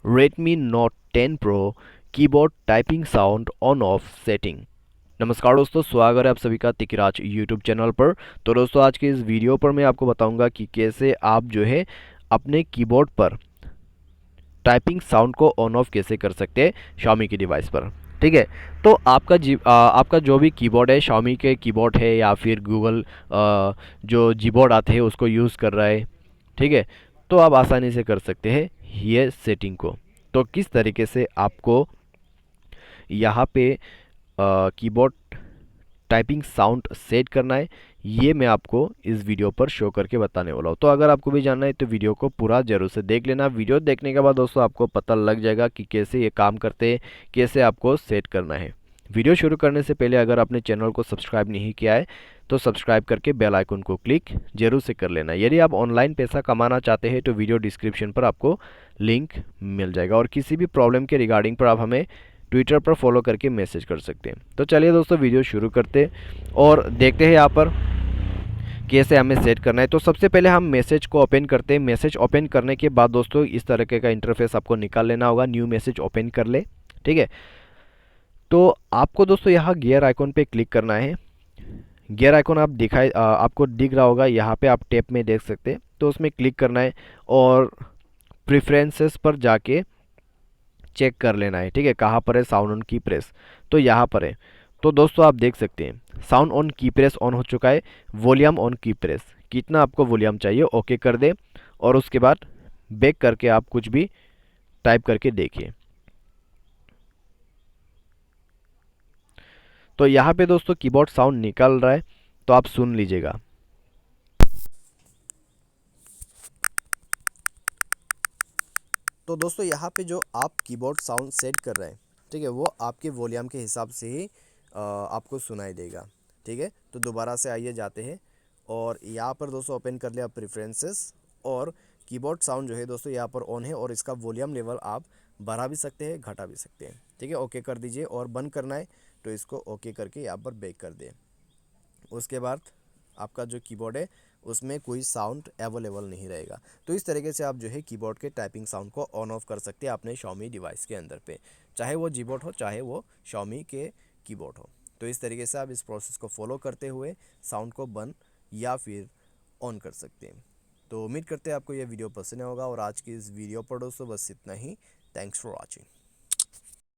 Redmi Note 10 Pro keyboard typing sound on off setting. नमस्कार दोस्तों, स्वागत है आप सभी का तिकराज यूट्यूब चैनल पर। तो दोस्तों, आज के इस वीडियो पर मैं आपको बताऊंगा कि कैसे आप जो है अपने कीबोर्ड पर टाइपिंग साउंड को ऑन ऑफ कैसे कर सकते हैं Xiaomi की डिवाइस पर। ठीक है। तो आपका जो भी कीबोर्ड है, Xiaomi के कीबोर्ड है या फिर गूगल जो कीबोर्ड आते हैं उसको यूज़ कर रहा है। ठीक है। तो आप आसानी से कर सकते हैं ये सेटिंग को। तो किस तरीके से आपको यहाँ पे कीबोर्ड टाइपिंग साउंड सेट करना है, ये मैं आपको इस वीडियो पर शो करके बताने वाला हूँ। तो अगर आपको भी जानना है तो वीडियो को पूरा जरूर से देख लेना। वीडियो देखने के बाद दोस्तों आपको पता लग जाएगा कि कैसे ये काम करते हैं, कैसे आपको सेट करना है। वीडियो शुरू करने से पहले अगर आपने चैनल को सब्सक्राइब नहीं किया है तो सब्सक्राइब करके बेल आइकन को क्लिक जरूर से कर लेना। यदि आप ऑनलाइन पैसा कमाना चाहते हैं तो वीडियो डिस्क्रिप्शन पर आपको लिंक मिल जाएगा, और किसी भी प्रॉब्लम के रिगार्डिंग पर आप हमें ट्विटर पर फॉलो करके मैसेज कर सकते हैं। तो चलिए दोस्तों, वीडियो शुरू करते हैं और देखते हैं यहाँ पर कैसे हमें सेट करना है। तो सबसे पहले हम मैसेज को ओपन करते हैं। मैसेज ओपन करने के बाद दोस्तों इस तरीके का इंटरफेस आपको निकाल लेना होगा। न्यू मैसेज ओपन कर ले। ठीक है। तो आपको दोस्तों यहाँ गियर आइकॉन पे क्लिक करना है। गियर आइकॉन आपको दिख रहा होगा, यहाँ पे आप टैब में देख सकते हैं। तो उसमें क्लिक करना है और प्रिफरेंसेस पर जाके चेक कर लेना है। ठीक है, कहाँ पर है साउंड ऑन की प्रेस, तो यहाँ पर है। तो दोस्तों आप देख सकते हैं साउंड ऑन की प्रेस ऑन हो चुका है। वॉल्यूम ऑन की प्रेस, कितना आपको वॉल्यूम चाहिए ओके कर दे, और उसके बाद बैक करके आप कुछ भी टाइप करके देखिए। तो यहाँ पे दोस्तों कीबोर्ड साउंड निकल रहा है, तो आप सुन लीजिएगा। तो दोस्तों यहाँ पे जो आप कीबोर्ड साउंड सेट कर रहे हैं, ठीक है, वो आपके वॉल्यूम के हिसाब से ही आपको सुनाई देगा। ठीक है। तो दोबारा से आइए जाते हैं और यहाँ पर दोस्तों ओपन कर लिया प्रेफरेंसेस, और कीबोर्ड साउंड जो है दोस्तों यहाँ पर ऑन है, और इसका वॉल्यूम लेवल आप बढ़ा भी सकते हैं, घटा भी सकते हैं। ठीक है, ओके कर दीजिए, और बंद करना है तो इसको ओके करके यहाँ पर बैक कर दें। उसके बाद आपका जो कीबोर्ड है उसमें कोई साउंड अवेलेबल नहीं रहेगा। तो इस तरीके से आप जो है कीबोर्ड के टाइपिंग साउंड को ऑन ऑफ कर सकते हैं अपने Xiaomi डिवाइस के अंदर पे, चाहे वो जीबोर्ड हो चाहे वो Xiaomi के कीबोर्ड हो। तो इस तरीके से आप इस प्रोसेस को फॉलो करते हुए साउंड को बंद या फिर ऑन कर सकते हैं। तो उम्मीद करते हैं आपको यह वीडियो पसंद होगा, और आज की इस वीडियो पर दोस्तों बस इतना ही। Thanks for watching.